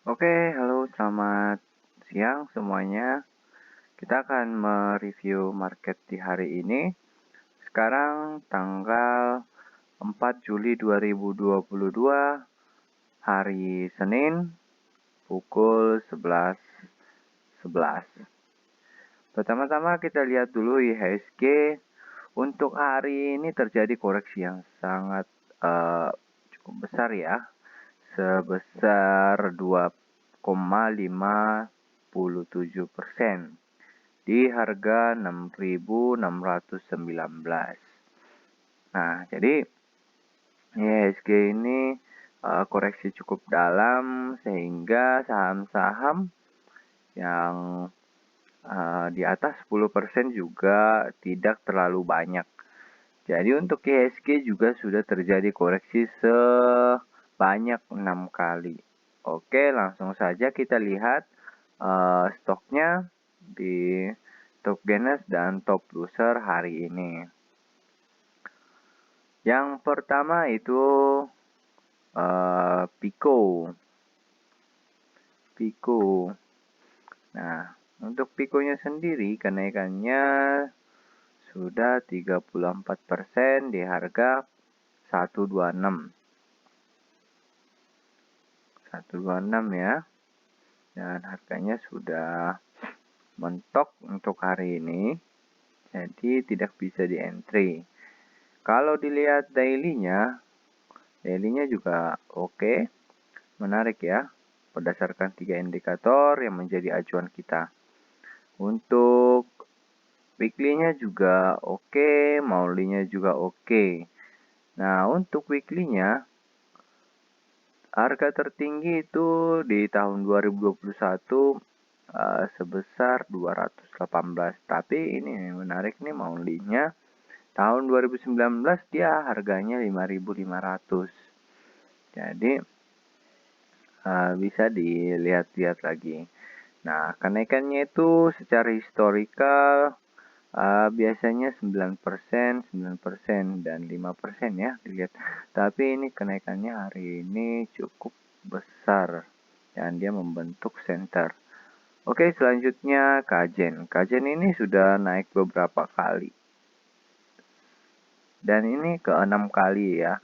Oke, halo selamat siang semuanya. Kita akan mereview market di hari ini. Sekarang tanggal 4 Juli 2022, hari Senin, pukul 11.11. Pertama-tama kita lihat dulu IHSG. Untuk hari ini terjadi koreksi yang sangat cukup besar ya, sebesar 2,57% di harga 6.619. Nah, jadi IHSG ini koreksi cukup dalam sehingga saham-saham yang di atas 10% juga tidak terlalu banyak. Jadi untuk IHSG juga sudah terjadi koreksi sebanyak 6 kali. Oke, langsung saja kita lihat stoknya di top gainers dan top loser hari ini. Yang pertama itu Pico. Nah, untuk Pico-nya sendiri kenaikannya sudah 34% di harga 126. 126 ya. Dan harganya sudah mentok untuk hari ini. Jadi tidak bisa di entry. Kalau dilihat daily-nya juga oke. Menarik ya. Berdasarkan 3 indikator yang menjadi acuan kita. Untuk weekly-nya juga oke, monthly-nya juga oke. Nah, untuk weekly-nya harga tertinggi itu di tahun 2021 sebesar 218. Tapi ini menarik nih, monthly-nya tahun 2019 dia harganya 5.500. Jadi bisa dilihat-lihat lagi. Nah, kenaikannya itu secara historikal biasanya 9%, 9% dan 5% ya dilihat. Tapi ini kenaikannya hari ini cukup besar dan dia membentuk center. Oke, selanjutnya Kajen. Kajen ini sudah naik beberapa kali. Dan ini ke-6 kali ya.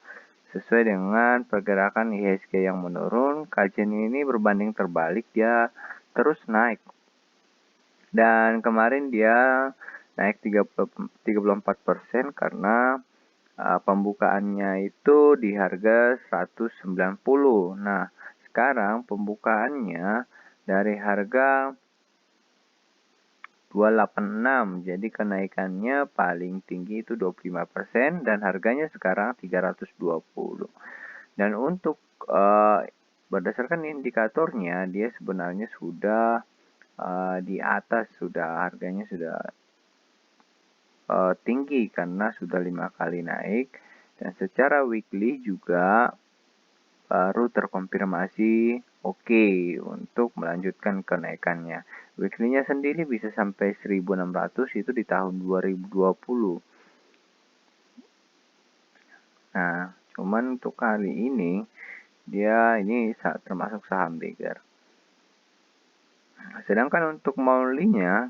Sesuai dengan pergerakan IHSG yang menurun, Kajen ini berbanding terbalik, dia terus naik. Dan kemarin dia naik 34% karena pembukaannya itu di harga 190. Nah, sekarang pembukaannya dari harga 286. Jadi kenaikannya paling tinggi itu 25% dan harganya sekarang 320. Dan untuk berdasarkan indikatornya dia sebenarnya sudah di atas, sudah harganya sudah tinggi karena sudah 5 kali naik, dan secara weekly juga baru terkonfirmasi oke untuk melanjutkan kenaikannya. Weekly-nya sendiri bisa sampai 1.600 itu di tahun 2020. Nah, cuman untuk kali ini dia ini termasuk saham beggar. Sedangkan untuk monthly-nya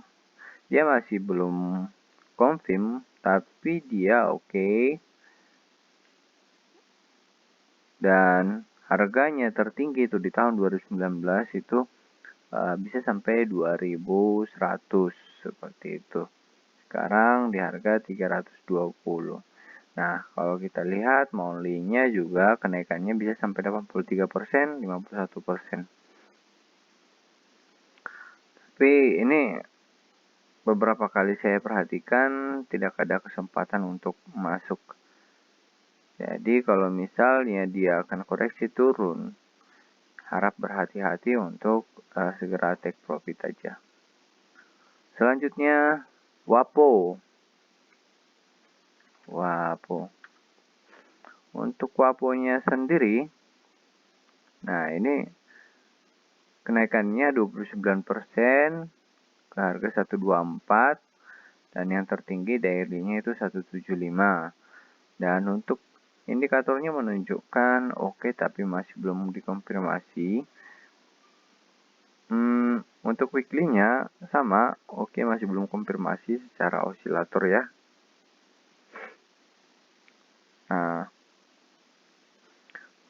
dia masih belum confirm, tapi dia oke. Dan harganya tertinggi itu di tahun 2019 itu bisa sampai 2.100 seperti itu. Sekarang di harga 320. Nah, kalau kita lihat monthly-nya juga kenaikannya bisa sampai 83%, 51%. Tapi ini beberapa kali saya perhatikan tidak ada kesempatan untuk masuk. Jadi kalau misalnya dia akan koreksi turun, harap berhati-hati untuk segera take profit aja. Selanjutnya Wapo. Untuk Waponya sendiri, nah ini kenaikannya 29% ke harga 124, dan yang tertinggi daily-nya itu 175. Dan untuk indikatornya menunjukkan oke, tapi masih belum dikonfirmasi. Untuk weekly-nya sama, oke, masih belum konfirmasi secara osilator ya. Nah,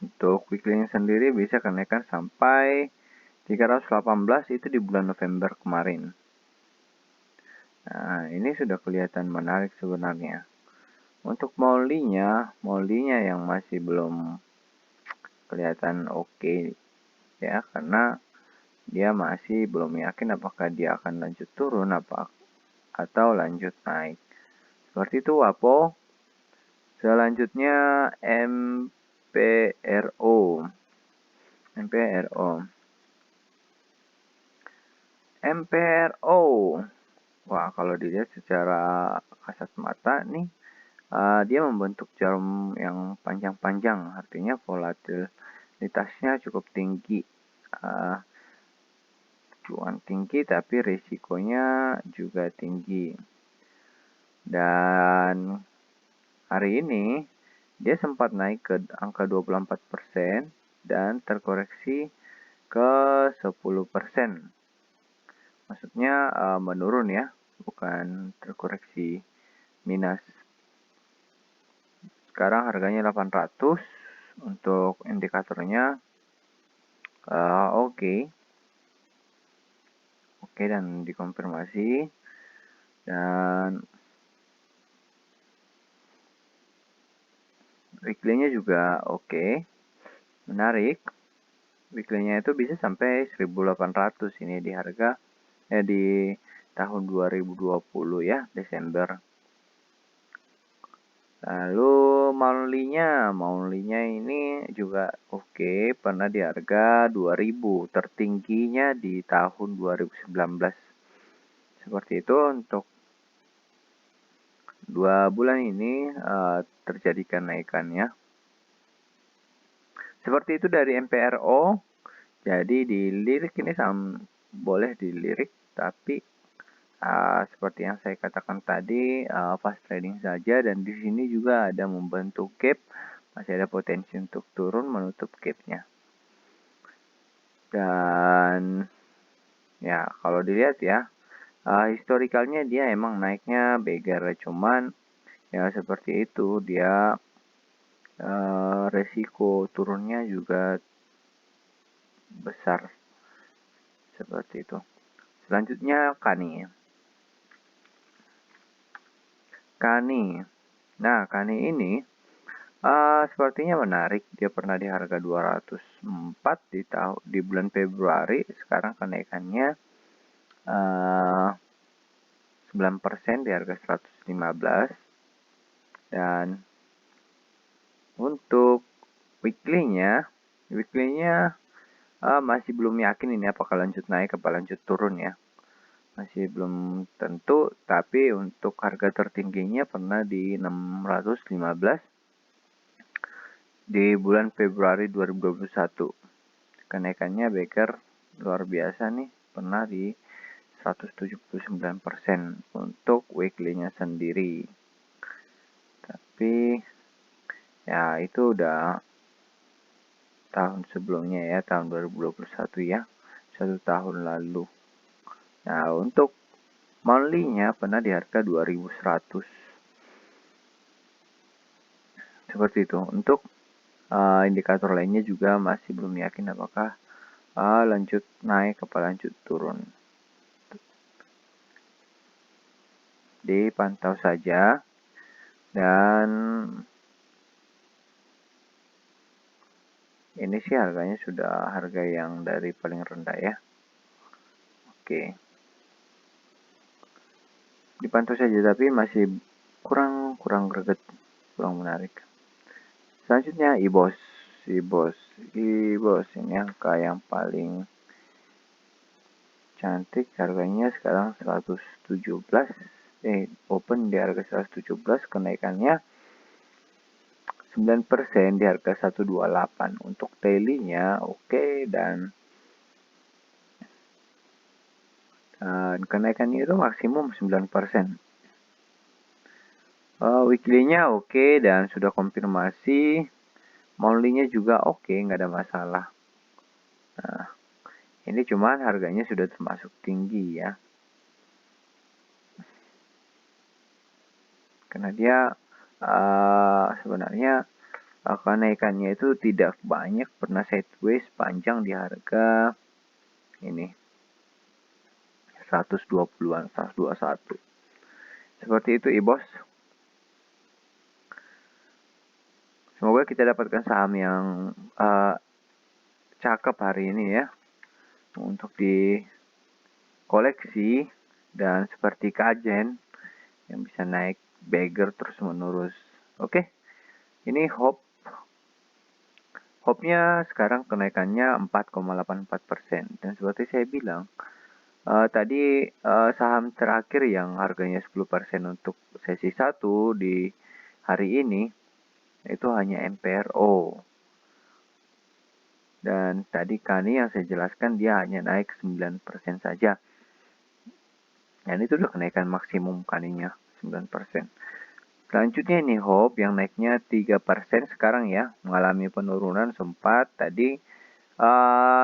untuk weekly-nya sendiri bisa kenaikan sampai 318 itu di bulan November kemarin. Nah, ini sudah kelihatan menarik sebenarnya. Untuk Molly-nya yang masih belum kelihatan oke ya, karena dia masih belum yakin apakah dia akan lanjut turun atau lanjut naik. Seperti itu Wapo. Selanjutnya MPRO. Wah, kalau dilihat secara kasat mata nih, dia membentuk jarum yang panjang-panjang, artinya volatilitasnya cukup tinggi. Cuan tinggi tapi risikonya juga tinggi. Dan hari ini dia sempat naik ke angka 24% dan terkoreksi ke 10%. Maksudnya menurun ya, bukan terkoreksi minus. Sekarang harganya 800 untuk indikatornya. Oke, dan dikonfirmasi. Dan weekly-nya juga oke. Menarik. Weekly-nya itu bisa sampai 1800 ini di harga di tahun 2020 ya, Desember. Lalu monthly-nya ini juga oke, pernah di harga 2000, tertingginya di tahun 2019. Seperti itu untuk 2 bulan ini terjadi kenaikannya. Seperti itu dari MPRO. Jadi dilirik ini boleh dilirik, tapi seperti yang saya katakan tadi, fast trading saja, dan di sini juga ada membentuk gap, masih ada potensi untuk turun menutup gapnya. Dan ya kalau dilihat ya, historikalnya dia emang naiknya beggar, cuman ya seperti itu, dia resiko turunnya juga besar seperti itu. Selanjutnya Kani. Nah, Kani ini sepertinya menarik. Dia pernah di harga 204 di bulan Februari. Sekarang kenaikannya 9% di harga 115. Dan untuk weekly-nya masih belum yakin ini apakah lanjut naik atau lanjut turun ya. Masih belum tentu, tapi untuk harga tertingginya pernah di 615 di bulan Februari 2021. Kenaikannya beggar luar biasa nih, pernah di 179% untuk weekly-nya sendiri. Tapi ya itu udah tahun sebelumnya ya, tahun 2021 ya, 1 tahun lalu. Nah, untuk monthly-nya pernah di harga 2100. Seperti itu. Untuk indikator lainnya juga masih belum yakin apakah lanjut naik atau lanjut turun. Dipantau saja. Dan ini sih harganya sudah harga yang dari paling rendah ya. Oke. Dipantau saja, tapi masih kurang greget, kurang menarik. Selanjutnya IBOS ini angka yang paling cantik, harganya sekarang 117. Open di harga 117, kenaikannya 9% di harga 128. Untuk daily-nya oke, dan kenaikannya itu maksimum 9%. Weekly-nya oke dan sudah konfirmasi. Monthly-nya juga oke, nggak ada masalah. Nah, Ini cuman harganya sudah termasuk tinggi ya. Karena dia sebenarnya kenaikannya itu tidak banyak, pernah sideways panjang di harga ini 120-an, 121. Seperti itu, Ibos. Semoga kita dapatkan saham yang cakep hari ini ya, untuk dikoleksi, dan seperti Kajen yang bisa naik beggar terus menerus. Oke, ini Hope-nya sekarang kenaikannya 4,84%. Dan seperti saya bilang, tadi saham terakhir yang harganya 10% untuk sesi 1 di hari ini, itu hanya MPRO. Dan tadi Kani yang saya jelaskan dia hanya naik 9% saja. Dan itu udah kenaikan maksimum Kaninya, 9%. Selanjutnya ini Hope yang naiknya 3% sekarang ya, mengalami penurunan sempat tadi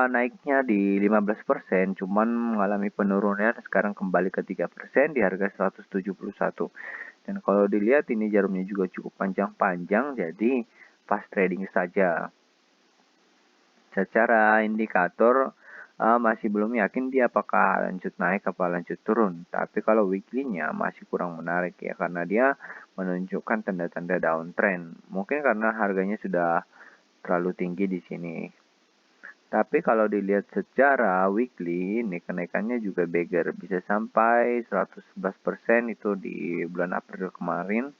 naiknya di 15%, cuman mengalami penurunan sekarang kembali ke 3% di harga 171. Dan kalau dilihat ini jarumnya juga cukup panjang-panjang, jadi pas trading saja. Secara indikator masih belum yakin dia apakah lanjut naik atau lanjut turun. Tapi kalau weekly-nya masih kurang menarik ya, karena dia menunjukkan tanda-tanda downtrend. Mungkin karena harganya sudah terlalu tinggi di sini. Tapi kalau dilihat secara weekly, ini kenaikannya juga beggar. Bisa sampai 111% itu di bulan April kemarin,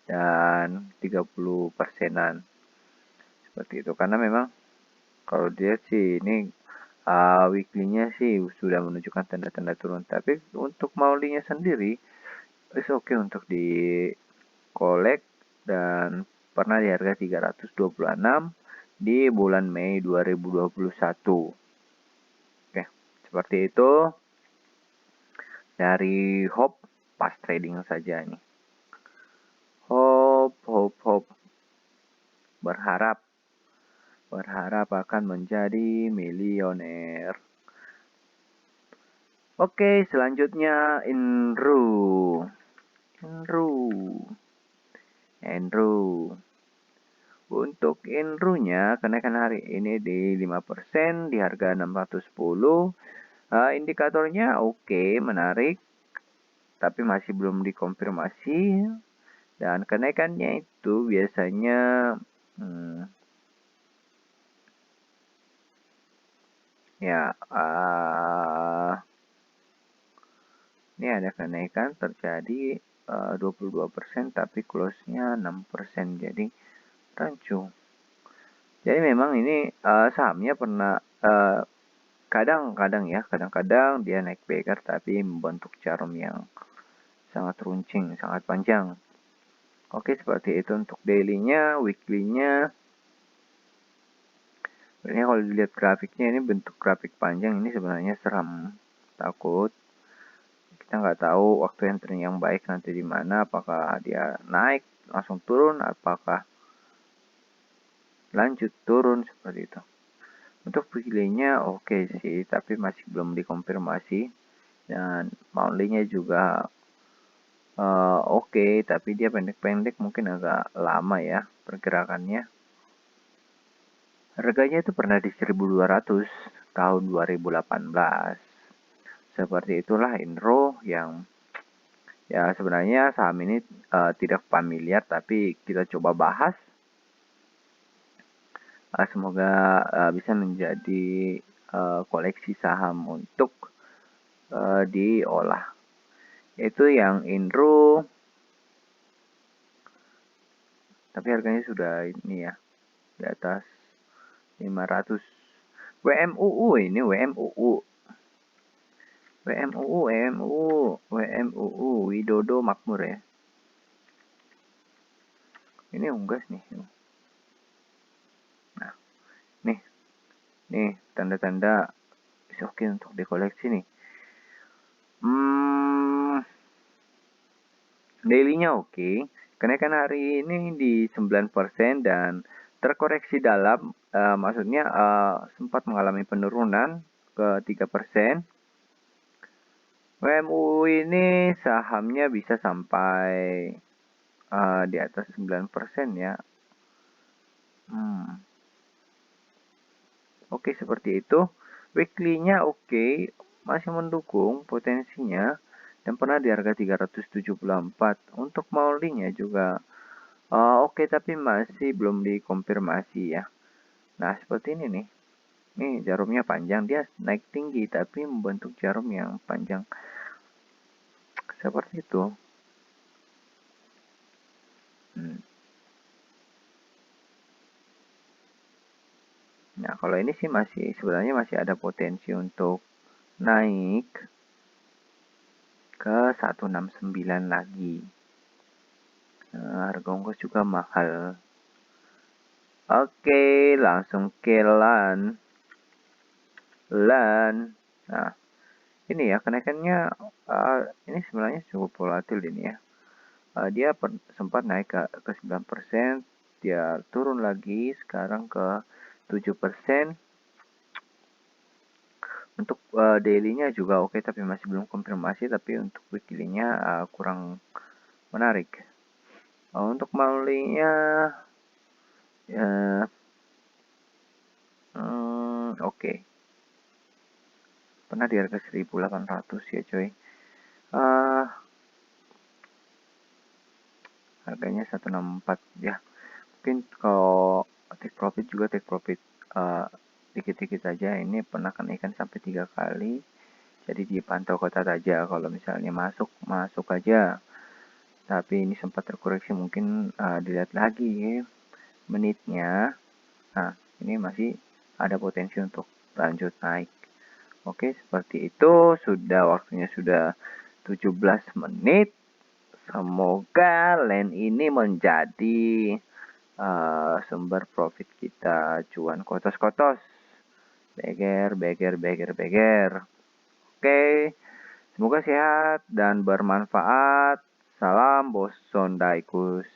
dan 30%-an. Seperti itu. Karena memang kalau dilihat sih ini weekly-nya sih sudah menunjukkan tanda-tanda turun. Tapi untuk monthly-nya sendiri, is oke untuk di collect, dan pernah di harga 326 di bulan Mei 2021. Oke, seperti itu dari Hope pas trading saja nih. Hope berharap akan menjadi milioner. Oke, selanjutnya Enru. Untuk Enru-nya kenaikan hari ini di 5% di harga 610. Indikatornya oke, menarik, tapi masih belum dikonfirmasi. Dan kenaikannya itu biasanya ya ini ada kenaikan terjadi 22%, tapi close-nya 6%, jadi rancu. Jadi memang ini sahamnya pernah kadang-kadang dia naik beggar tapi membentuk jarum yang sangat runcing, sangat panjang. Oke, seperti itu untuk daily-nya. Weekly-nya, ini kalau dilihat grafiknya, ini bentuk grafik panjang, ini sebenarnya seram. Takut kita nggak tahu waktu yang baik nanti di mana, apakah dia naik langsung turun, apakah lanjut turun, seperti itu. Untuk weekly-nya oke sih, tapi masih belum dikonfirmasi. Dan monthly-nya juga oke, tapi dia pendek-pendek, mungkin agak lama ya pergerakannya. Harganya itu pernah di 1.200 tahun 2018. Seperti itulah Enro yang ya sebenarnya saham ini tidak familiar, tapi kita coba bahas. Semoga bisa menjadi koleksi saham untuk diolah. Itu yang Enro, tapi harganya sudah ini ya, di atas 500. WMUU ini WMUU Widodo Makmur ya. Ini unggas nih. Nah, nih tanda-tanda oke untuk dikoleksi nih. Daily-nya oke. Kenaikan hari ini di 9% dan terkoreksi dalam, maksudnya sempat mengalami penurunan ke 3%. WMU ini sahamnya bisa sampai di atas 9% ya. Oke, seperti itu. Weekly-nya oke, masih mendukung potensinya dan pernah di harga 374. Untuk monthly-nya juga oke, tapi masih belum dikonfirmasi ya. Nah, seperti ini nih. Nih jarumnya panjang, dia naik tinggi tapi membentuk jarum yang panjang. Seperti itu. Nah, kalau ini sih sebenarnya masih ada potensi untuk naik ke 169 lagi. Harga ongkos juga mahal. Oke, langsung ke LAN. Nah, ini ya kenaikannya ini sebenarnya cukup volatil ini ya. Dia sempat naik ke 9%, dia turun lagi sekarang ke 7%. Untuk daily-nya juga oke, tapi masih belum konfirmasi, tapi untuk weekly-nya kurang menarik. Untuk monthly-nya oke. Pernah di harga 1.800 ya coy. Harganya 164 ya. Mungkin kalau take profit juga take profit dikit-dikit saja. Ini pernah kenaikan sampai 3 kali. Jadi dipantau ketat aja. Kalau misalnya masuk aja. Tapi ini sempat terkoreksi, mungkin dilihat lagi menitnya. Nah, ini masih ada potensi untuk lanjut naik. Oke, seperti itu. Waktunya sudah 17 menit. Semoga LAN ini menjadi sumber profit kita, cuan kotos-kotos. Beger. Oke, semoga sehat dan bermanfaat. Salam Bos Sondaikus.